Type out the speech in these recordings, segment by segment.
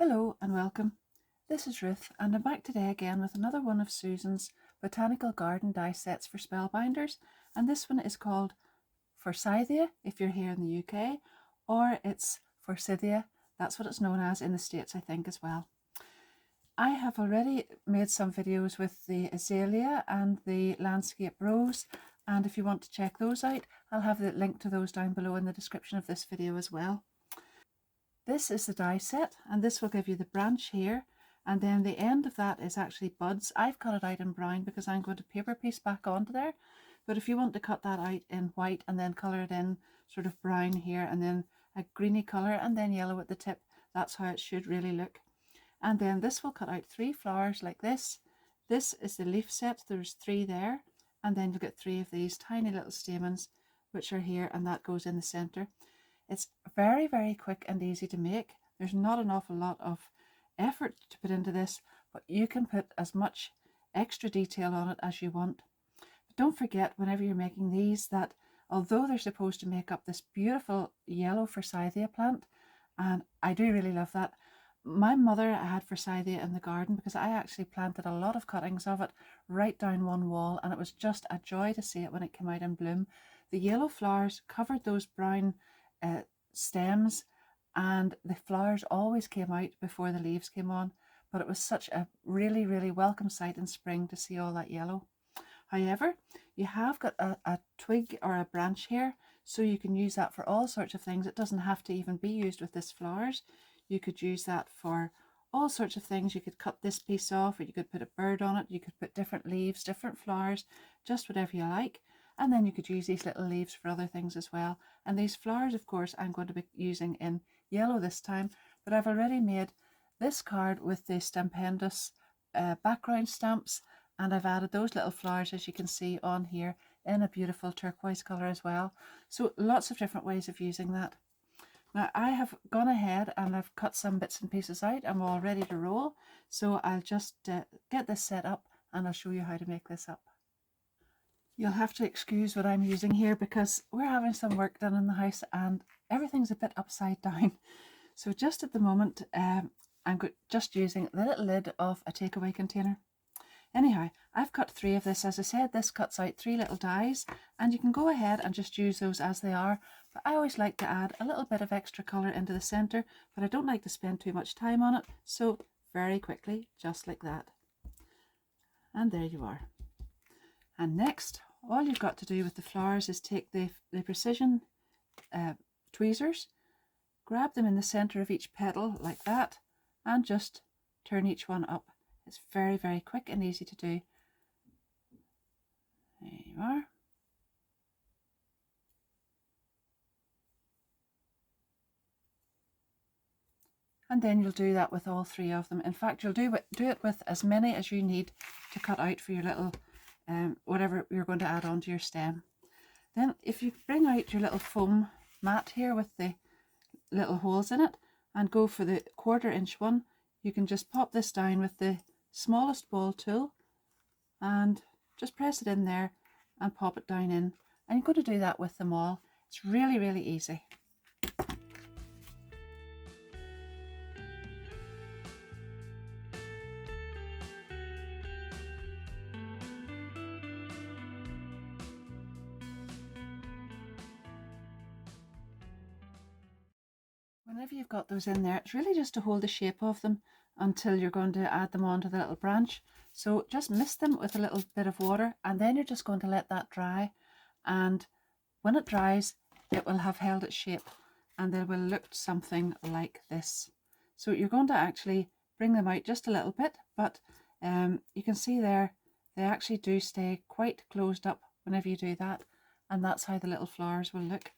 Hello and welcome. This is Ruth and I'm back today again with another one of Susan's Botanical Garden die sets for Spellbinders, and this one is called FORSYTHIA if you're here in the UK, or it's FORSYTHIA, that's what it's known as in the States I think as well. I have already made some videos with the azalea and the landscape rose, and if you want to check those out I'll have the link to those down below in the description of this video as well. This is the die set, and this will give you the branch here, and then the end of that is actually buds. I've cut it out in brown because I'm going to paper piece back onto there, but if you want to cut that out in white and then colour it in sort of brown here and then a greeny colour and then yellow at the tip, that's how it should really look. And then this will cut out 3 flowers like this. This is the leaf set, there's 3 there, and then you'll get 3 of these tiny little stamens which are here, and that goes in the centre. It's very, very quick and easy to make. There's not an awful lot of effort to put into this, but you can put as much extra detail on it as you want. But don't forget, whenever you're making these, that although they're supposed to make up this beautiful yellow forsythia plant, and I do really love that. My mother had forsythia in the garden because I actually planted a lot of cuttings of it right down one wall, and it was just a joy to see it when it came out in bloom. The yellow flowers covered those brown stems, and the flowers always came out before the leaves came on, but it was such a really, really welcome sight in spring to see all that yellow. However, you have got a twig or a branch here, so you can use that for all sorts of things. It doesn't have to even be used with this flowers. You could use that for all sorts of things. You could cut this piece off, or you could put a bird on it. You could put different leaves, different flowers, just whatever you like. And then you could use these little leaves for other things as well. And these flowers, of course, I'm going to be using in yellow this time, but I've already made this card with the Spellbinders background stamps, and I've added those little flowers, as you can see on here, in a beautiful turquoise colour as well. So lots of different ways of using that. Now I have gone ahead and I've cut some bits and pieces out. I'm all ready to roll, so I'll just get this set up and I'll show you how to make this up. You'll have to excuse what I'm using here because we're having some work done in the house and everything's a bit upside down. So just at the moment I'm just using the little lid of a takeaway container. Anyhow, I've cut 3 of this. As I said, this cuts out 3 little dies, and you can go ahead and just use those as they are, but I always like to add a little bit of extra colour into the centre, but I don't like to spend too much time on it, so very quickly, just like that. And there you are. And next, all you've got to do with the flowers is take the precision tweezers, grab them in the centre of each petal like that, and just turn each one up. It's very, very quick and easy to do. There you are. And then you'll do that with all 3 of them. In fact, you'll do it with as many as you need to cut out for your little whatever you're going to add onto your stem. Then if you bring out your little foam mat here with the little holes in it and go for the 1/4 inch one, you can just pop this down with the smallest ball tool and just press it in there and pop it down in, and you're going to do that with them all. It's really, really easy. Whenever you've got those in there, it's really just to hold the shape of them until you're going to add them onto the little branch. So just mist them with a little bit of water, and then you're just going to let that dry, and when it dries it will have held its shape and they will look something like this. So you're going to actually bring them out just a little bit, but you can see there they actually do stay quite closed up whenever you do that, and that's how the little flowers will look.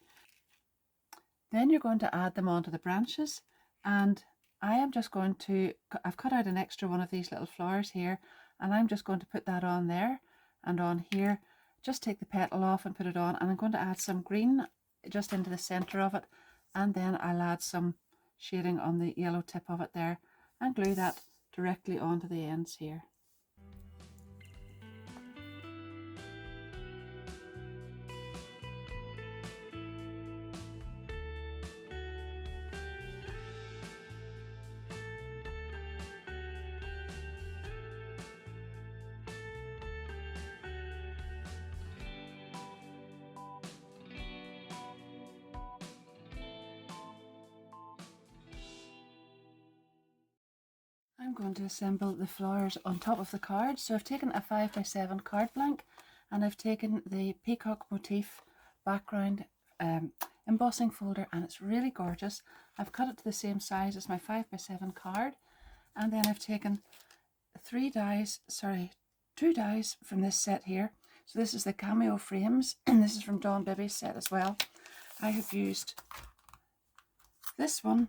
Then you're going to add them onto the branches, and I am just going to, I've cut out an extra one of these little flowers here, and I'm just going to put that on there and on here. Just take the petal off and put it on, and I'm going to add some green just into the centre of it, and then I'll add some shading on the yellow tip of it there and glue that directly onto the ends here. I'm going to assemble the flowers on top of the card. So I've taken a 5x7 card blank and I've taken the peacock motif background embossing folder, and it's really gorgeous. I've cut it to the same size as my 5x7 card, and then I've taken two dies from this set here. So this is the cameo frames, and this is from Dawn Bibby's set as well. I have used this one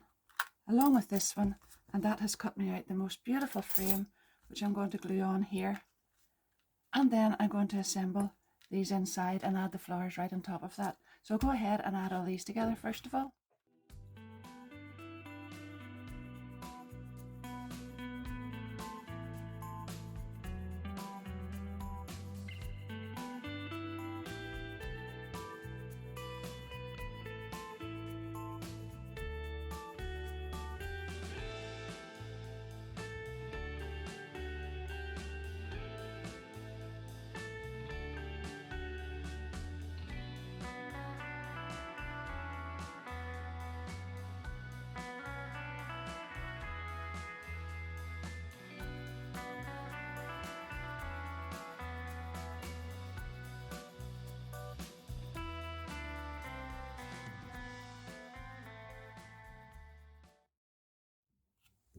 along with this one, and that has cut me out the most beautiful frame, which I'm going to glue on here. And then I'm going to assemble these inside and add the flowers right on top of that. So I'll go ahead and add all these together first of all.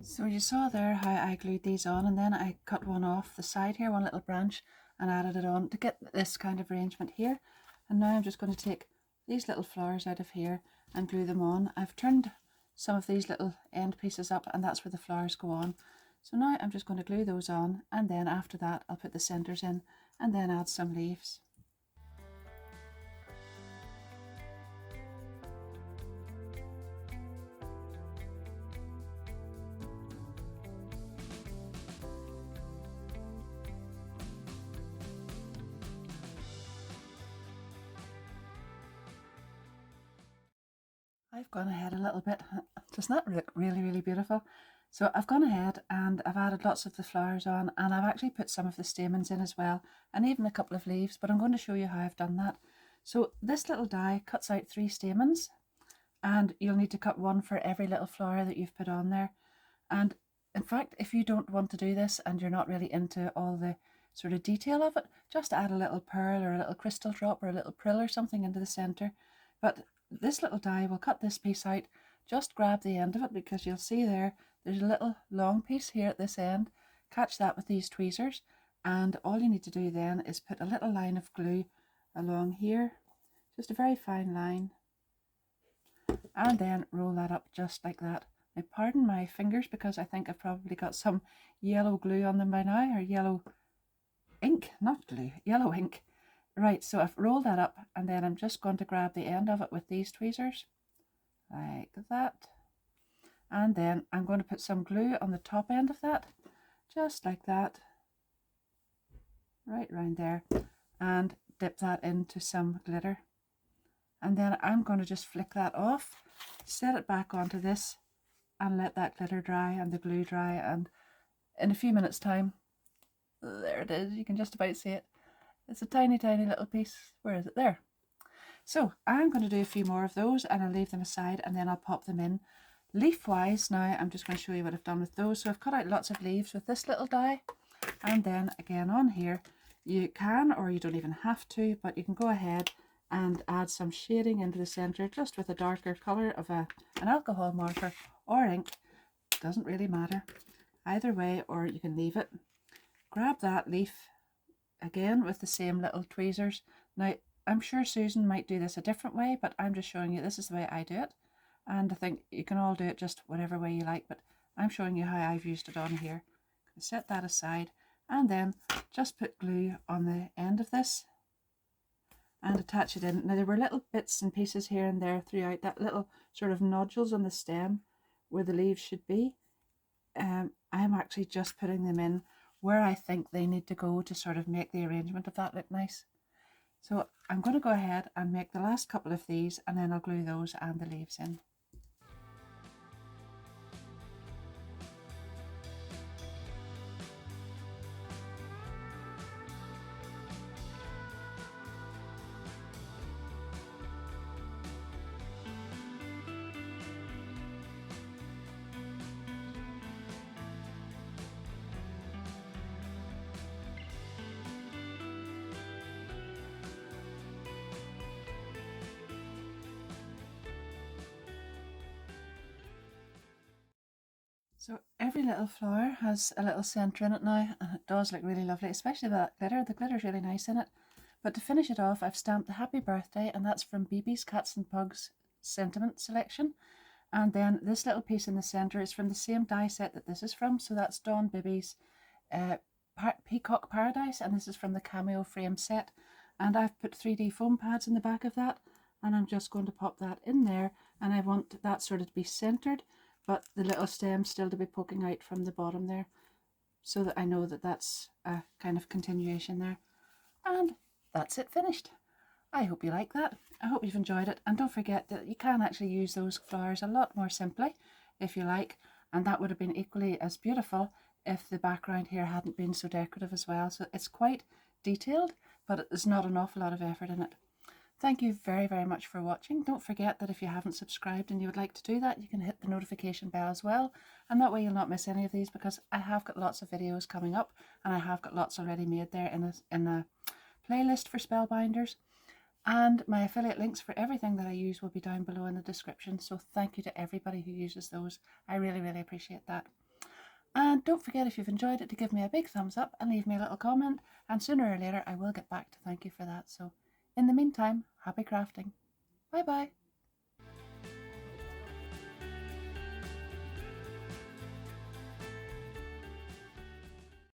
So you saw there how I glued these on, and then I cut one off the side here, one little branch, and added it on to get this kind of arrangement here. And now I'm just going to take these little flowers out of here and glue them on. I've turned some of these little end pieces up, and that's where the flowers go on. So now I'm just going to glue those on, and then after that I'll put the centers in and then add some leaves. I've gone ahead a little bit. Doesn't that look really beautiful? So I've gone ahead and I've added lots of the flowers on, and I've actually put some of the stamens in as well, and even a couple of leaves, but I'm going to show you how I've done that. So this little die cuts out 3 stamens, and you'll need to cut one for every little flower that you've put on there. And in fact, if you don't want to do this and you're not really into all the sort of detail of it, just add a little pearl or a little crystal drop or a little prill or something into the center. But this little die will cut this piece out. Just grab the end of it, because you'll see there's a little long piece here at this end. Catch that with these tweezers, and all you need to do then is put a little line of glue along here, just a very fine line, and then roll that up just like that. Now pardon my fingers, because I think I've probably got some yellow glue on them by now, or yellow ink, not glue, yellow ink. Right, so I've rolled that up, and then I'm just going to grab the end of it with these tweezers, like that. And then I'm going to put some glue on the top end of that, just like that, right round there, and dip that into some glitter. And then I'm going to just flick that off, set it back onto this, and let that glitter dry and the glue dry, and in a few minutes time, there it is, you can just about see it. It's a tiny little piece. Where is it? There. So I'm going to do a few more of those, and I'll leave them aside, and then I'll pop them in. Leaf wise, now I'm just going to show you what I've done with those. So I've cut out lots of leaves with this little die, and then again on here you can, or you don't even have to, but you can go ahead and add some shading into the center, just with a darker color of an alcohol marker or ink. Doesn't really matter either way, or you can leave it. Grab that leaf again with the same little tweezers. Now I'm sure Susan might do this a different way, but I'm just showing you this is the way I do it, and I think you can all do it just whatever way you like, but I'm showing you how I've used it on here. Set that aside, and then just put glue on the end of this and attach it in. Now there were little bits and pieces here and there throughout, that little sort of nodules on the stem where the leaves should be. I'm actually just putting them in where I think they need to go to sort of make the arrangement of that look nice. So I'm going to go ahead and make the last couple of these, and then I'll glue those and the leaves in. So every little flower has a little centre in it now, and it does look really lovely, especially that glitter. The glitter's really nice in it. But to finish it off, I've stamped the happy birthday, and that's from BB's Cats and Pugs sentiment selection. And then this little piece in the centre is from the same die set that this is from, so that's Dawn Bibby's Peacock Paradise, and this is from the Cameo frame set. And I've put 3D foam pads in the back of that, and I'm just going to pop that in there, and I want that sort of to be centered, but the little stem still to be poking out from the bottom there, so that I know that that's a kind of continuation there. And that's it finished. I hope you like that. I hope you've enjoyed it, and don't forget that you can actually use those flowers a lot more simply if you like, and that would have been equally as beautiful if the background here hadn't been so decorative as well. So it's quite detailed, but there's not an awful lot of effort in it. Thank you very, very much for watching. Don't forget that if you haven't subscribed and you would like to do that, you can hit the notification bell as well, and that way you'll not miss any of these, because I have got lots of videos coming up, and I have got lots already made there in a playlist for Spellbinders. And my affiliate links for everything that I use will be down below in the description. So thank you to everybody who uses those. I really, really appreciate that. And don't forget, if you've enjoyed it, to give me a big thumbs up and leave me a little comment. And sooner or later, I will get back to thank you for that. So in the meantime, happy crafting. Bye bye.